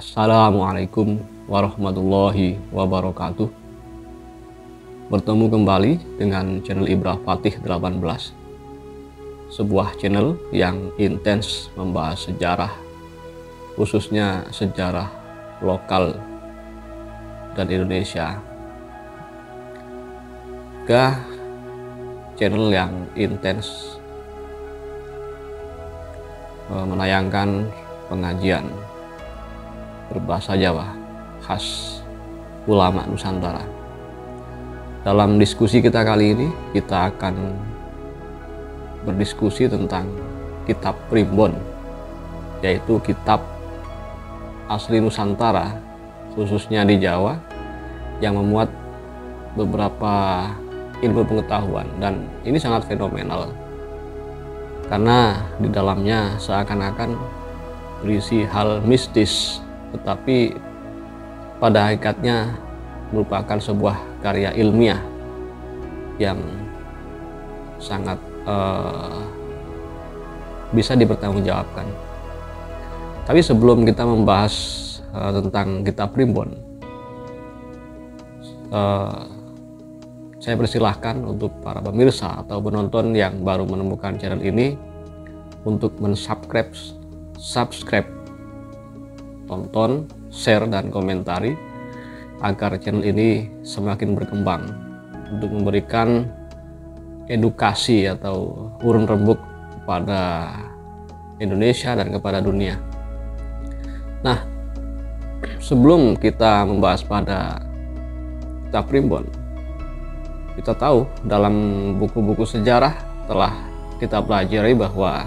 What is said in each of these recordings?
Assalamualaikum warahmatullahi wabarakatuh. Bertemu kembali dengan channel Ibrah Fatih 18, sebuah channel yang intens membahas sejarah, khususnya sejarah lokal dan Indonesia. Channel yang intens menayangkan pengajian berbahasa Jawa khas ulama Nusantara. Dalam diskusi kita kali ini, kita akan berdiskusi tentang kitab Primbon, yaitu kitab asli Nusantara, khususnya di Jawa, yang memuat beberapa ilmu pengetahuan, dan ini sangat fenomenal karena di dalamnya seakan-akan berisi hal mistis, tetapi pada hakikatnya merupakan sebuah karya ilmiah yang sangat bisa dipertanggungjawabkan. Tapi sebelum kita membahas tentang kitab Primbon, saya persilahkan untuk para pemirsa atau penonton yang baru menemukan channel ini untuk subscribe, tonton, share, dan komentari agar channel ini semakin berkembang untuk memberikan edukasi atau urun rembuk kepada Indonesia dan kepada dunia. Nah, sebelum kita membahas pada kitab Primbon, kita tahu dalam buku-buku sejarah telah kita pelajari bahwa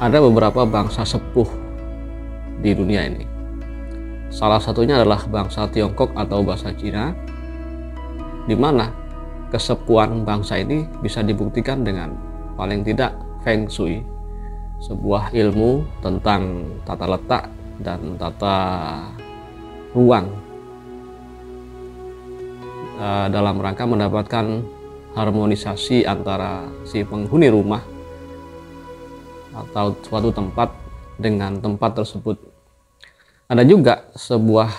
ada beberapa bangsa sepuh di dunia ini. Salah satunya adalah bangsa Tiongkok atau bahasa Cina, di mana kesepuhan bangsa ini bisa dibuktikan dengan paling tidak Feng Shui, sebuah ilmu tentang tata letak dan tata ruang dalam rangka mendapatkan harmonisasi antara si penghuni rumah atau suatu tempat dengan tempat tersebut. Ada juga sebuah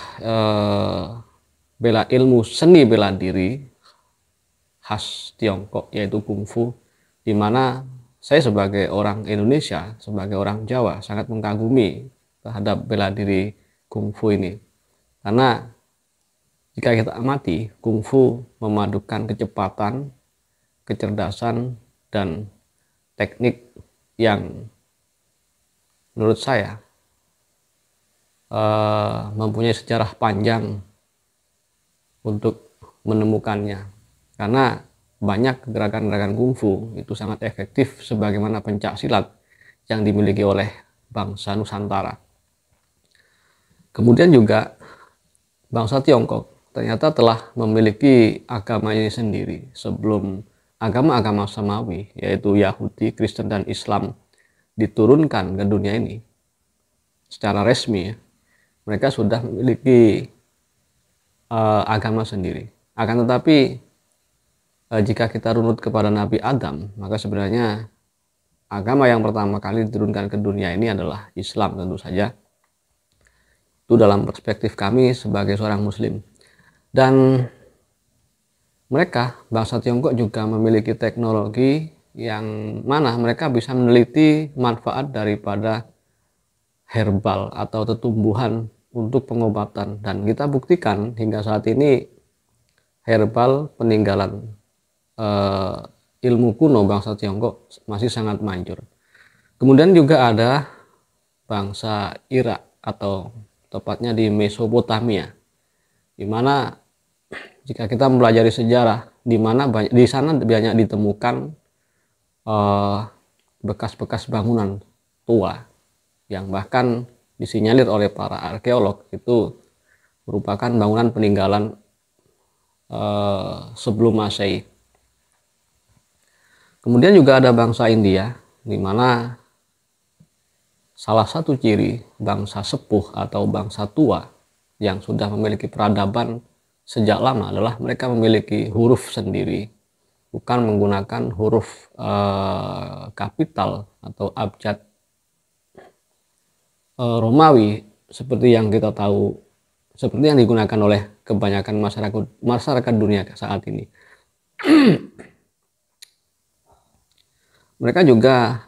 seni bela diri khas Tiongkok, yaitu kungfu, di mana saya sebagai orang Indonesia, sebagai orang Jawa, sangat mengagumi terhadap bela diri kungfu ini, karena jika kita amati, kungfu memadukan kecepatan, kecerdasan, dan teknik yang menurut saya mempunyai sejarah panjang untuk menemukannya, karena banyak gerakan-gerakan kungfu itu sangat efektif sebagaimana pencak silat yang dimiliki oleh bangsa Nusantara. Kemudian juga bangsa Tiongkok ternyata telah memiliki agama ini sendiri sebelum agama-agama samawi, yaitu Yahudi, Kristen, dan Islam diturunkan ke dunia ini secara resmi. Mereka sudah memiliki agama sendiri. Akan tetapi jika kita runut kepada Nabi Adam, maka sebenarnya agama yang pertama kali diturunkan ke dunia ini adalah Islam, tentu saja. Itu dalam perspektif kami sebagai seorang muslim. Dan mereka, bangsa Tiongkok, juga memiliki teknologi yang mana mereka bisa meneliti manfaat daripada herbal atau tetumbuhan untuk pengobatan. Dan kita buktikan hingga saat ini herbal peninggalan ilmu kuno bangsa Tiongkok masih sangat manjur. Kemudian juga ada bangsa Irak, atau tepatnya di Mesopotamia, di mana jika kita mempelajari sejarah, di sana banyak ditemukan bekas-bekas bangunan tua yang bahkan disinyalir oleh para arkeolog itu merupakan bangunan peninggalan sebelum Masehi. Kemudian juga ada bangsa India, di mana salah satu ciri bangsa sepuh atau bangsa tua yang sudah memiliki peradaban sejak lama adalah mereka memiliki huruf sendiri, bukan menggunakan huruf kapital atau abjad Romawi seperti yang kita tahu, seperti yang digunakan oleh kebanyakan masyarakat dunia saat ini. Mereka juga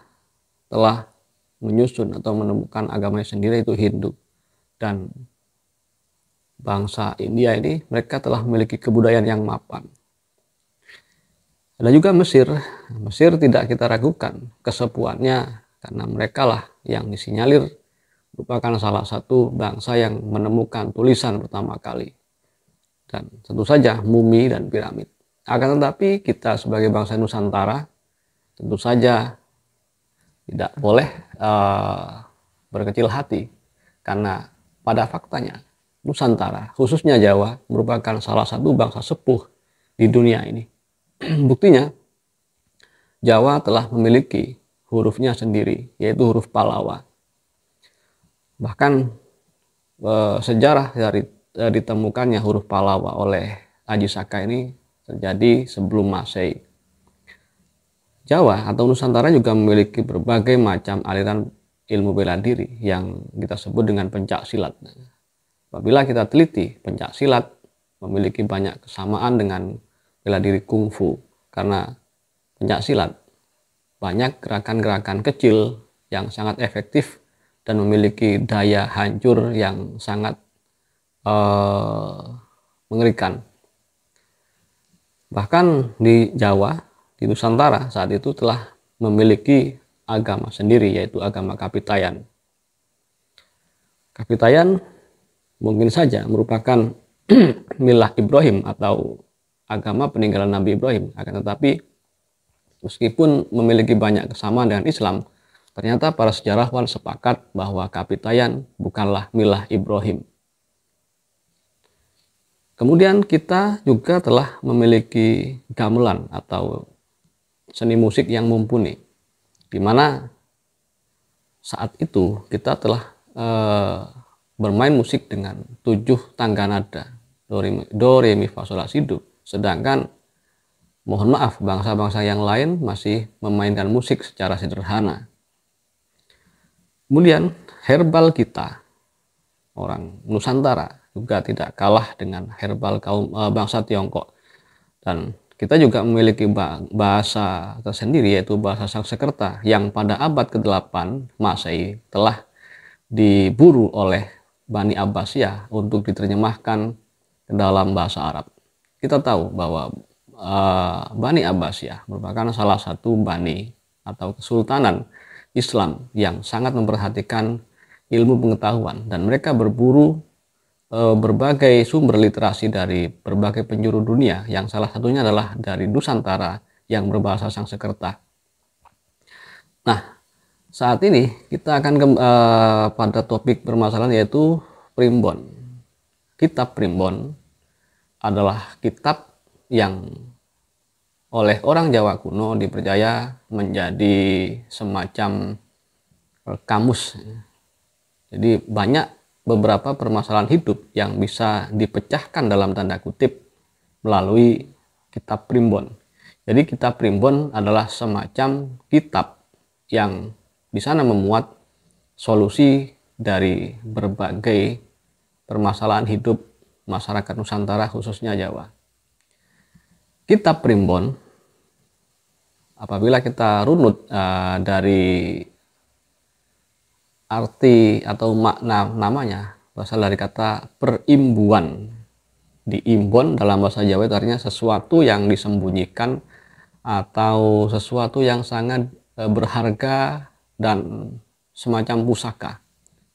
telah menyusun atau menemukan agamanya sendiri, yaitu Hindu. Dan bangsa India ini mereka telah memiliki kebudayaan yang mapan. Ada juga Mesir. Mesir tidak kita ragukan kesepuannya, karena mereka lah yang disinyalir merupakan salah satu bangsa yang menemukan tulisan pertama kali. Dan tentu saja mumi dan piramid. Akan tetapi kita sebagai bangsa Nusantara tentu saja tidak boleh berkecil hati, karena pada faktanya Nusantara, khususnya Jawa, merupakan salah satu bangsa sepuh di dunia ini. Buktinya, Jawa telah memiliki hurufnya sendiri, yaitu huruf Pallawa. Bahkan sejarah dari ditemukannya huruf Pallawa oleh Aji Saka ini terjadi sebelum Masehi. Jawa atau Nusantara juga memiliki berbagai macam aliran ilmu bela diri yang kita sebut dengan pencak silat. Apabila kita teliti, pencak silat memiliki banyak kesamaan dengan bela diri kungfu, karena pencak silat banyak gerakan-gerakan kecil yang sangat efektif dan memiliki daya hancur yang sangat mengerikan. Bahkan di Jawa, di Nusantara saat itu telah memiliki agama sendiri, yaitu agama Kapitayan. Kapitayan mungkin saja merupakan milah Ibrahim atau agama peninggalan Nabi Ibrahim. Akan tetapi meskipun memiliki banyak kesamaan dengan Islam, ternyata para sejarawan sepakat bahwa Kapitayan bukanlah milah Ibrahim. Kemudian kita juga telah memiliki gamelan atau seni musik yang mumpuni, di mana saat itu kita telah bermain musik dengan 7 tangga nada, do, re, mi, fa, sol, la, si, do. Sedangkan mohon maaf, bangsa-bangsa yang lain masih memainkan musik secara sederhana. Kemudian herbal kita, orang Nusantara, juga tidak kalah dengan herbal kaum bangsa Tiongkok. Dan kita juga memiliki bahasa tersendiri, yaitu bahasa Sanskerta, yang pada abad ke-8 Masehi telah diburu oleh Bani Abbasiyah untuk diterjemahkan ke dalam bahasa Arab. Kita tahu bahwa Bani Abbasiyah merupakan salah satu bani atau kesultanan Islam yang sangat memperhatikan ilmu pengetahuan, dan mereka berburu berbagai sumber literasi dari berbagai penjuru dunia, yang salah satunya adalah dari Nusantara yang berbahasa Sanskerta. Nah, saat ini kita akan pada topik permasalahan, yaitu primbon. Kitab primbon adalah kitab yang oleh orang Jawa kuno dipercaya menjadi semacam kamus. Jadi banyak beberapa permasalahan hidup yang bisa dipecahkan dalam tanda kutip melalui kitab primbon. Jadi kitab primbon adalah semacam kitab yang di sana memuat solusi dari berbagai permasalahan hidup masyarakat Nusantara, khususnya Jawa. Kitab primbon, apabila kita runut dari arti atau makna namanya, berasal dari kata perimbuan. Diimbon dalam bahasa Jawa itu artinya sesuatu yang disembunyikan atau sesuatu yang sangat berharga dan semacam pusaka.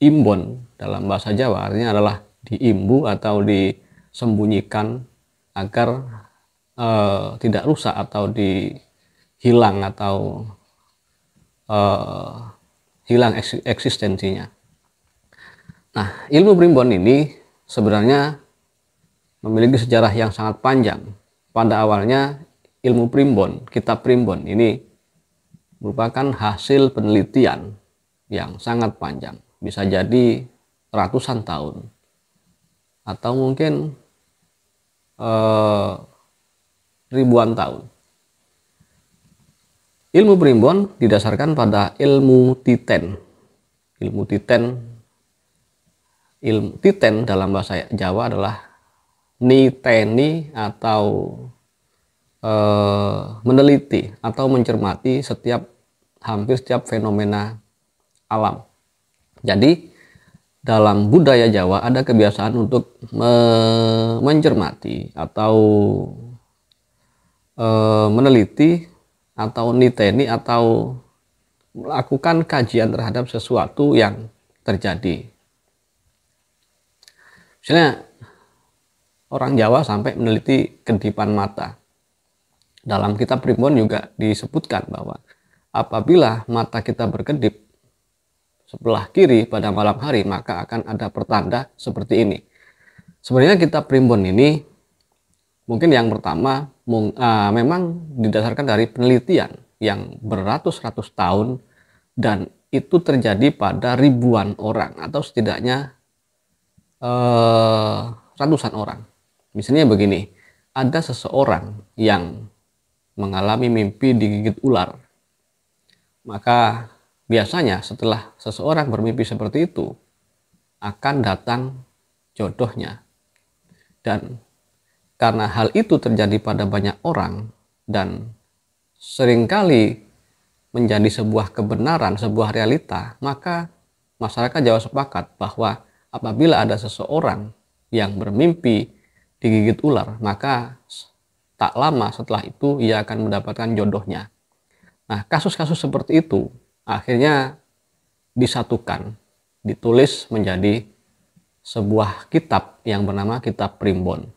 Imbon dalam bahasa Jawa artinya adalah diimbu atau disembunyikan agar tidak rusak atau dihilang atau hilang eksistensinya. Nah, ilmu primbon ini sebenarnya memiliki sejarah yang sangat panjang. Pada awalnya ilmu primbon, kitab primbon ini merupakan hasil penelitian yang sangat panjang. Bisa jadi ratusan tahun atau mungkin ribuan tahun. Ilmu primbon didasarkan pada ilmu titen. Ilmu titen ilmu titen dalam bahasa Jawa adalah niteni atau meneliti atau mencermati hampir setiap fenomena alam. Jadi dalam budaya Jawa ada kebiasaan untuk mencermati atau meneliti atau niteni atau melakukan kajian terhadap sesuatu yang terjadi. Misalnya orang Jawa sampai meneliti kedipan mata. Dalam kitab Primbon juga disebutkan bahwa apabila mata kita berkedip sebelah kiri pada malam hari, maka akan ada pertanda seperti ini. Sebenarnya kitab Primbon ini mungkin yang pertama memang didasarkan dari penelitian yang beratus-ratus tahun, dan itu terjadi pada ribuan orang atau setidaknya ratusan orang. Misalnya begini, ada seseorang yang mengalami mimpi digigit ular. Maka biasanya setelah seseorang bermimpi seperti itu, akan datang jodohnya. Dan karena hal itu terjadi pada banyak orang dan seringkali menjadi sebuah kebenaran, sebuah realita, maka masyarakat Jawa sepakat bahwa apabila ada seseorang yang bermimpi digigit ular, maka tak lama setelah itu ia akan mendapatkan jodohnya. Nah, kasus-kasus seperti itu akhirnya disatukan, ditulis menjadi sebuah kitab yang bernama Kitab Primbon.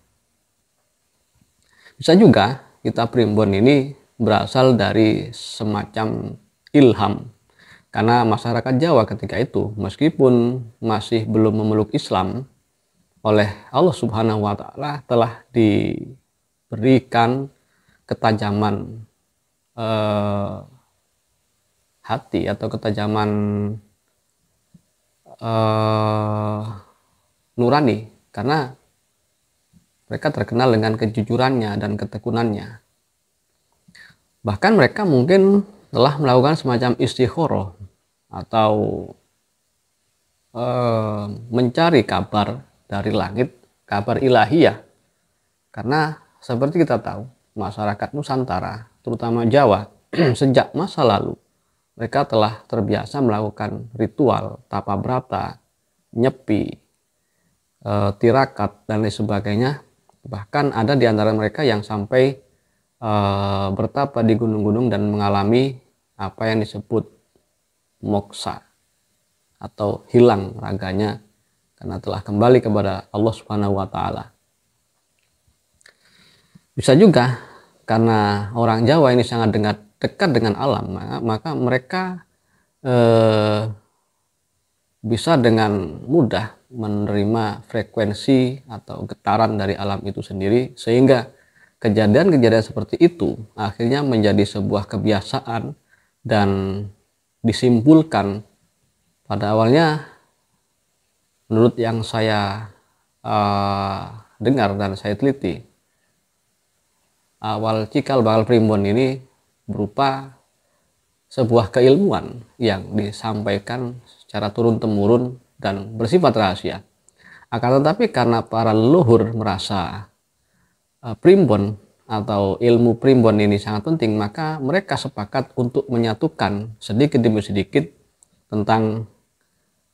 Bisa juga kitab Primbon ini berasal dari semacam ilham, karena masyarakat Jawa ketika itu meskipun masih belum memeluk Islam, oleh Allah Subhanahu wa Ta'ala telah diberikan ketajaman hati atau ketajaman nurani, karena mereka terkenal dengan kejujurannya dan ketekunannya. Bahkan mereka mungkin telah melakukan semacam istikharah atau mencari kabar dari langit, kabar ilahiyah. Karena seperti kita tahu, masyarakat Nusantara, terutama Jawa, sejak masa lalu, mereka telah terbiasa melakukan ritual tapa brata, nyepi, tirakat, dan lain sebagainya. Bahkan ada di antara mereka yang sampai bertapa di gunung-gunung dan mengalami apa yang disebut moksa atau hilang raganya karena telah kembali kepada Allah Subhanahu wa Ta'ala. Bisa juga karena orang Jawa ini sangat dekat dengan alam, maka mereka bisa dengan mudah menerima frekuensi atau getaran dari alam itu sendiri, sehingga kejadian-kejadian seperti itu akhirnya menjadi sebuah kebiasaan dan disimpulkan pada awalnya, menurut yang saya dengar dan saya teliti, awal cikal bakal Primbon ini berupa sebuah keilmuan yang disampaikan secara turun-temurun dan bersifat rahasia. Akan tetapi karena para leluhur merasa Primbon atau ilmu Primbon ini sangat penting, maka mereka sepakat untuk menyatukan sedikit demi sedikit tentang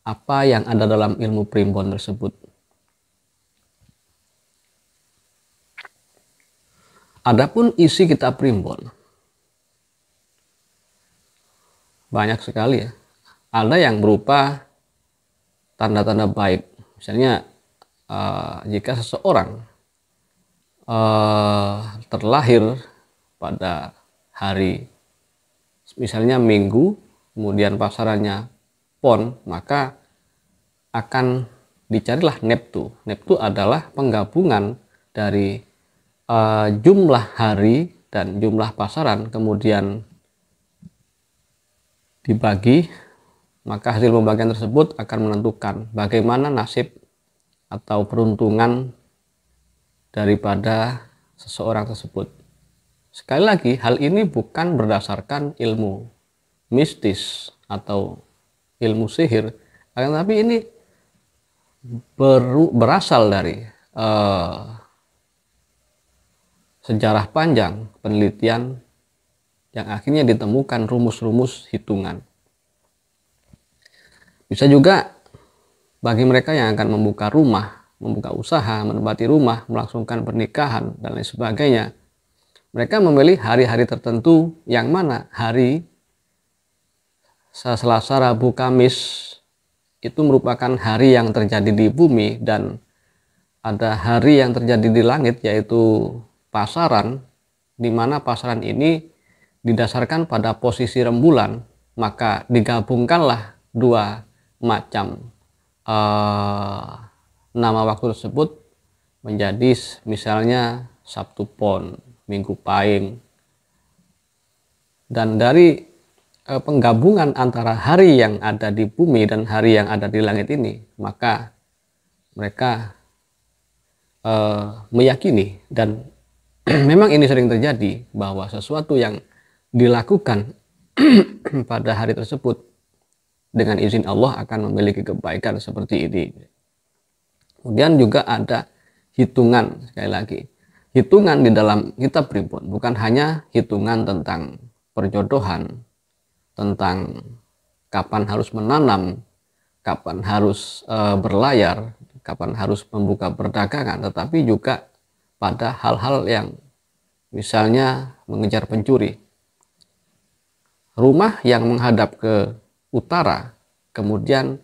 apa yang ada dalam ilmu Primbon tersebut. Adapun isi kitab Primbon banyak sekali ya. Ada yang berupa tanda-tanda baik. Misalnya jika seseorang terlahir pada hari misalnya Minggu, kemudian pasarannya Pon, maka akan dicarilah Neptu. Neptu adalah penggabungan dari jumlah hari dan jumlah pasaran kemudian dibagi, maka hasil pembagian tersebut akan menentukan bagaimana nasib atau peruntungan daripada seseorang tersebut. Sekali lagi, hal ini bukan berdasarkan ilmu mistis atau ilmu sihir, tetapi ini berasal dari sejarah panjang penelitian yang akhirnya ditemukan rumus-rumus hitungan. Bisa juga bagi mereka yang akan membuka rumah, membuka usaha, menempati rumah, melangsungkan pernikahan, dan lain sebagainya. Mereka memilih hari-hari tertentu yang mana hari Selasa, Rabu, Kamis itu merupakan hari yang terjadi di bumi, dan ada hari yang terjadi di langit yaitu pasaran, di mana pasaran ini didasarkan pada posisi rembulan. Maka digabungkanlah dua macam nama waktu tersebut menjadi misalnya Sabtu Pon, Minggu Pahing. Dan dari penggabungan antara hari yang ada di bumi dan hari yang ada di langit ini, maka mereka meyakini, dan memang ini sering terjadi, bahwa sesuatu yang dilakukan pada hari tersebut dengan izin Allah akan memiliki kebaikan seperti ini. Kemudian juga ada hitungan. Sekali lagi, hitungan di dalam kitab Primbon bukan hanya hitungan tentang perjodohan, tentang kapan harus menanam, kapan harus berlayar, kapan harus membuka perdagangan, tetapi juga pada hal-hal yang misalnya mengejar pencuri. Rumah yang menghadap ke utara kemudian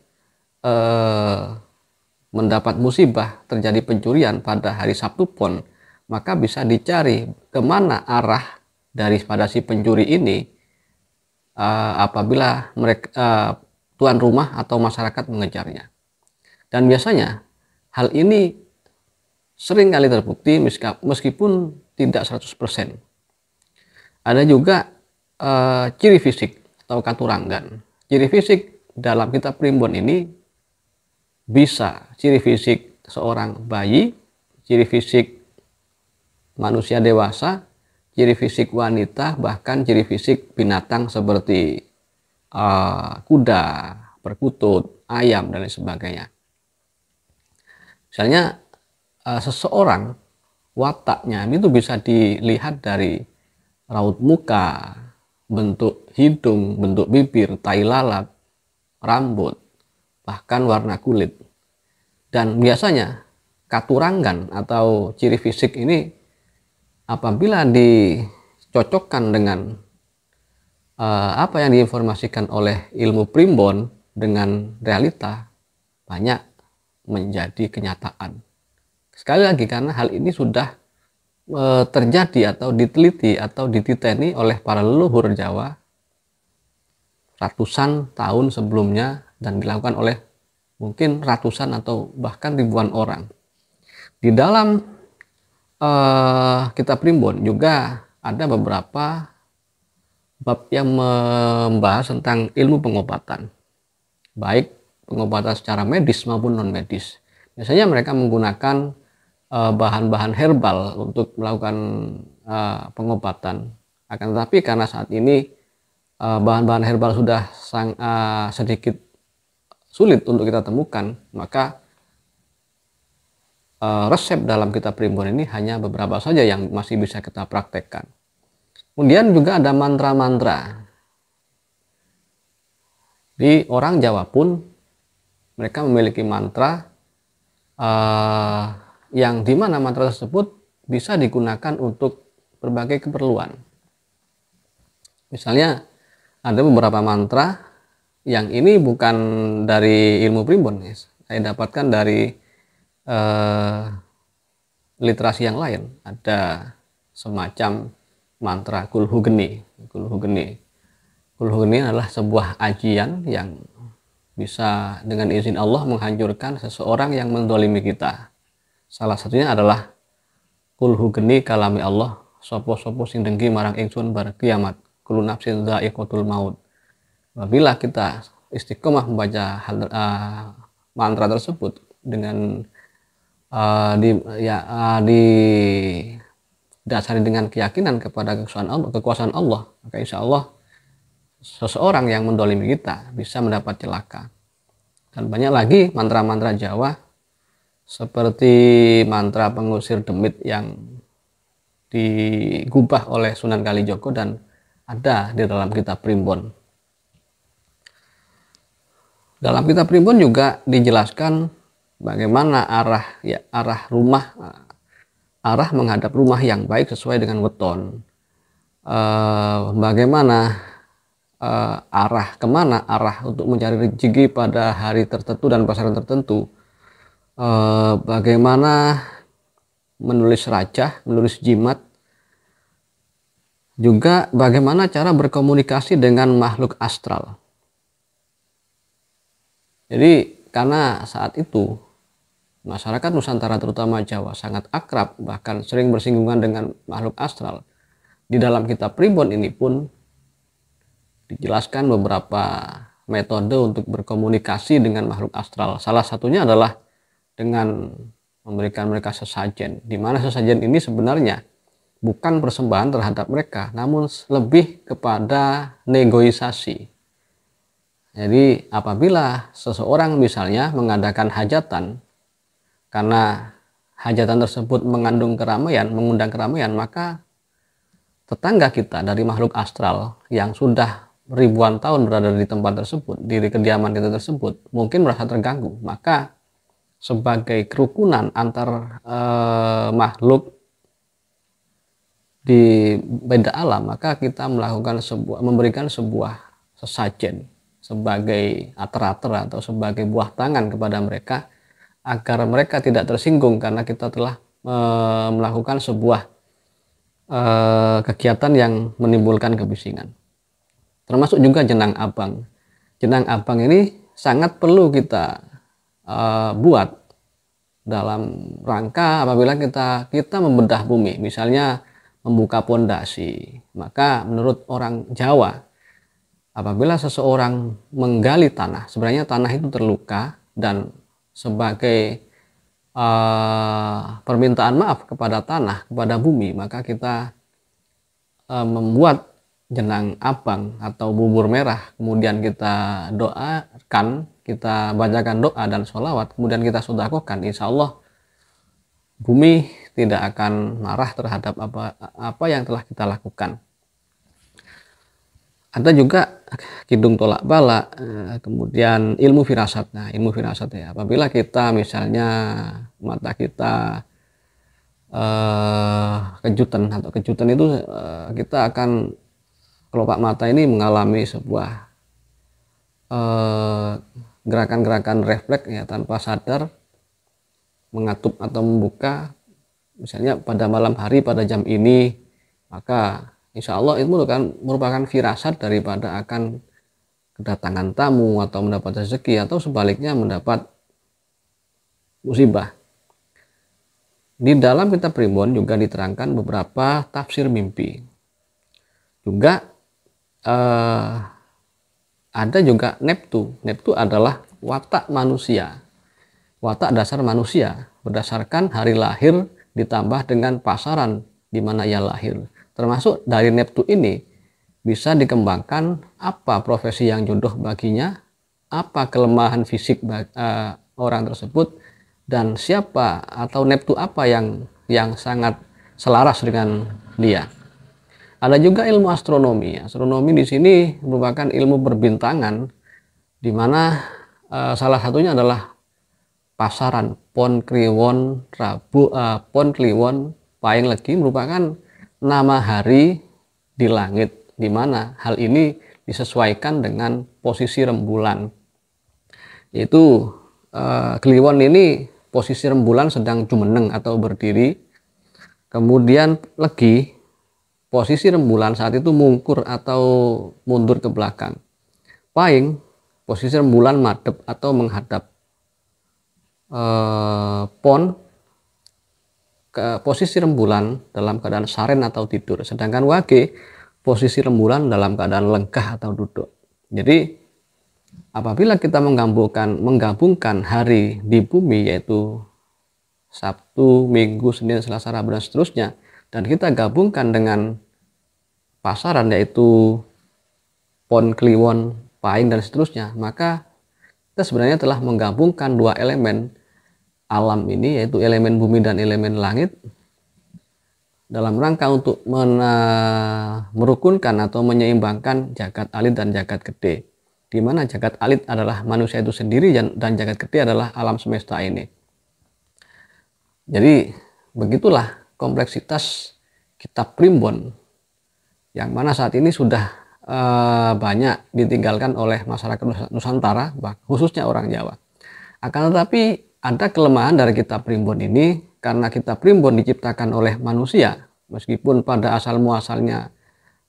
mendapat musibah, terjadi pencurian pada hari Sabtu Pon, maka bisa dicari kemana arah daripada si pencuri ini apabila mereka tuan rumah atau masyarakat mengejarnya. Dan biasanya hal ini sering kali terbukti meskipun tidak 100%. Ada juga ciri fisik atau katuranggan. Ciri fisik dalam kitab Primbon ini bisa ciri fisik seorang bayi, ciri fisik manusia dewasa, ciri fisik wanita, bahkan ciri fisik binatang seperti kuda, perkutut, ayam, dan lain sebagainya. Misalnya seseorang wataknya itu bisa dilihat dari raut muka, bentuk hidung, bentuk bibir, tai lalat, rambut, bahkan warna kulit. Dan biasanya katuranggan atau ciri fisik ini apabila dicocokkan dengan apa yang diinformasikan oleh ilmu Primbon dengan realita, banyak menjadi kenyataan. Sekali lagi, karena hal ini sudah terjadi atau diteliti atau dititeni oleh para leluhur Jawa ratusan tahun sebelumnya, dan dilakukan oleh mungkin ratusan atau bahkan ribuan orang. Di dalam kitab Primbon juga ada beberapa bab yang membahas tentang ilmu pengobatan, baik pengobatan secara medis maupun non medis. Biasanya mereka menggunakan bahan-bahan herbal untuk melakukan pengobatan. Akan tetapi karena saat ini bahan-bahan herbal sudah sedikit sulit untuk kita temukan, maka resep dalam kitab Primbon ini hanya beberapa saja yang masih bisa kita praktekkan. Kemudian juga ada mantra-mantra. Di orang Jawa pun mereka memiliki mantra yang dimana mantra tersebut bisa digunakan untuk berbagai keperluan. Misalnya ada beberapa mantra yang ini bukan dari ilmu Primbon, saya dapatkan dari literasi yang lain. Ada semacam mantra Kulhugeni. Kulhugeni adalah sebuah ajian yang bisa dengan izin Allah menghancurkan seseorang yang mendolimi kita. Salah satunya adalah Kulhugeni kalami Allah, sopo-sopo sing dengki marang ingsun bar kiamat, kullu nafsin dha'iqatul maut. Apabila kita istiqomah membaca mantra tersebut dengan didasari dengan keyakinan kepada kekuasaan Allah, maka insya Allah seseorang yang mendolimi kita bisa mendapat celaka. Dan banyak lagi mantra-mantra Jawa seperti mantra pengusir demit yang digubah oleh Sunan Kalijogo dan ada di dalam kitab Primbon. Dalam kitab Primbon juga dijelaskan bagaimana arah menghadap rumah yang baik sesuai dengan weton. Bagaimana arah untuk mencari rezeki pada hari tertentu dan pasaran tertentu. Bagaimana menulis rajah, menulis jimat, juga bagaimana cara berkomunikasi dengan makhluk astral. Jadi karena saat itu masyarakat Nusantara terutama Jawa sangat akrab, bahkan sering bersinggungan dengan makhluk astral. Di dalam kitab Primbon ini pun dijelaskan beberapa metode untuk berkomunikasi dengan makhluk astral. Salah satunya adalah dengan memberikan mereka sesajen, di mana sesajen ini sebenarnya bukan persembahan terhadap mereka, namun lebih kepada negosiasi. Jadi apabila seseorang misalnya mengadakan hajatan, karena hajatan tersebut mengandung keramaian, mengundang keramaian, maka tetangga kita dari makhluk astral yang sudah ribuan tahun berada di tempat tersebut, di kediaman kita tersebut, mungkin merasa terganggu. Maka sebagai kerukunan antar makhluk di beda alam, maka kita memberikan sebuah sesajen sebagai ater-ater atau sebagai buah tangan kepada mereka agar mereka tidak tersinggung karena kita telah melakukan sebuah kegiatan yang menimbulkan kebisingan. Termasuk juga jenang abang. Jenang abang ini sangat perlu kita buat dalam rangka apabila kita membedah bumi, misalnya membuka pondasi. Maka menurut orang Jawa, apabila seseorang menggali tanah, sebenarnya tanah itu terluka, dan sebagai permintaan maaf kepada tanah, kepada bumi, maka kita membuat jenang abang atau bubur merah, kemudian kita doakan, kita bacakan doa dan sholawat, kemudian kita sedekahkan, insya Allah bumi tidak akan marah terhadap apa yang telah kita lakukan. Ada juga kidung tolak bala, kemudian ilmu firasat. Nah, ilmu firasat ya, apabila kita misalnya mata kita kejutan itu kita akan kelopak mata ini mengalami sebuah gerakan-gerakan refleks ya, tanpa sadar mengatup atau membuka, misalnya pada malam hari pada jam ini, maka insya Allah itu merupakan firasat daripada akan kedatangan tamu atau mendapat rezeki, atau sebaliknya mendapat musibah. Di dalam kitab Primbon juga diterangkan beberapa tafsir mimpi. Juga ada juga neptu. Neptu adalah watak manusia, watak dasar manusia berdasarkan hari lahir ditambah dengan pasaran di mana ia lahir. Termasuk dari neptu ini bisa dikembangkan apa profesi yang jodoh baginya, apa kelemahan fisik orang tersebut, dan siapa atau neptu apa yang sangat selaras dengan dia. Ada juga ilmu astronomi. Astronomi di sini merupakan ilmu perbintangan, di mana salah satunya adalah pasaran Pon Kliwon Pon Kliwon Pahing Legi merupakan nama hari di langit, di mana hal ini disesuaikan dengan posisi rembulan. Yaitu Kliwon ini posisi rembulan sedang jumeneng atau berdiri, kemudian Legi posisi rembulan saat itu mungkur atau mundur ke belakang. Pahing posisi rembulan madep atau menghadap. Pon ke posisi rembulan dalam keadaan saren atau tidur, sedangkan Wage posisi rembulan dalam keadaan lengkah atau duduk. Jadi apabila kita menggabungkan hari di bumi, yaitu Sabtu, Minggu, Senin, Selasa, Rabu dan seterusnya, dan kita gabungkan dengan pasaran yaitu Pon Kliwon Pahing dan seterusnya, maka kita sebenarnya telah menggabungkan dua elemen alam ini, yaitu elemen bumi dan elemen langit, dalam rangka untuk merukunkan atau menyeimbangkan jagat alit dan jagat gede, di mana jagat alit adalah manusia itu sendiri dan jagat gede adalah alam semesta ini. Jadi begitulah kompleksitas kitab Primbon, yang mana saat ini sudah banyak ditinggalkan oleh masyarakat Nusantara, khususnya orang Jawa. Akan tetapi ada kelemahan dari kitab Primbon ini, karena kitab Primbon diciptakan oleh manusia, meskipun pada asal muasalnya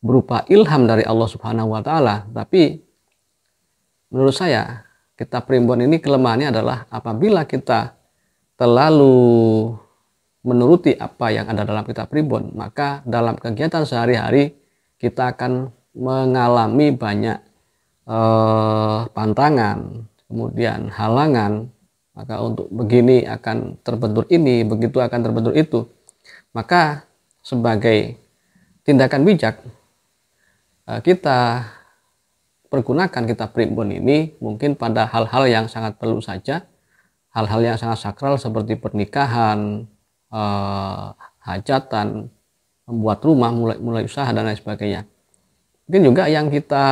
berupa ilham dari Allah Subhanahu wa Ta'ala, tapi menurut saya kitab Primbon ini kelemahannya adalah apabila kita terlalu menuruti apa yang ada dalam kitab Primbon, maka dalam kegiatan sehari-hari kita akan mengalami banyak pantangan, kemudian halangan. Maka untuk begini akan terbentur ini, begitu akan terbentur itu. Maka sebagai tindakan bijak, kita pergunakan kitab Primbon ini mungkin pada hal-hal yang sangat perlu saja, hal-hal yang sangat sakral seperti pernikahan, hajatan, membuat rumah, mulai usaha dan lain sebagainya. Mungkin juga yang kita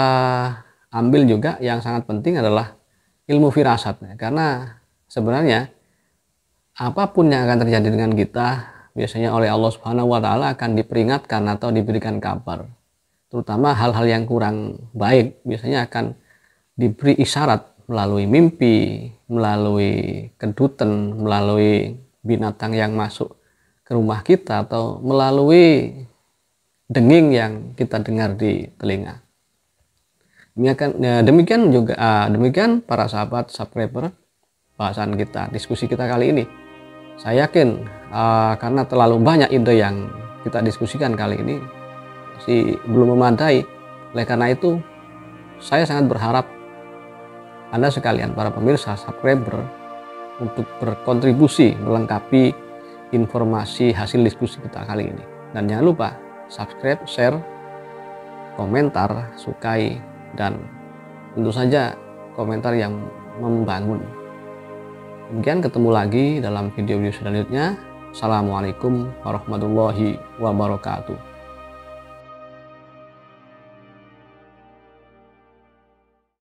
ambil juga yang sangat penting adalah ilmu firasat, karena sebenarnya apapun yang akan terjadi dengan kita biasanya oleh Allah Subhanahu wa Ta'ala akan diperingatkan atau diberikan kabar. Terutama hal-hal yang kurang baik biasanya akan diberi isyarat melalui mimpi, melalui kedutan, melalui binatang yang masuk ke rumah kita, atau melalui denging yang kita dengar di telinga. Demikian juga demikian para sahabat subscriber bahasan kita, diskusi kita kali ini. Saya yakin karena terlalu banyak ide yang kita diskusikan kali ini masih belum memadai. Oleh karena itu saya sangat berharap Anda sekalian para pemirsa subscriber untuk berkontribusi melengkapi informasi hasil diskusi kita kali ini. Dan jangan lupa subscribe, share, komentar, sukai, dan tentu saja komentar yang membangun. Demikian, ketemu lagi dalam video-video selanjutnya. Assalamualaikum warahmatullahi wabarakatuh.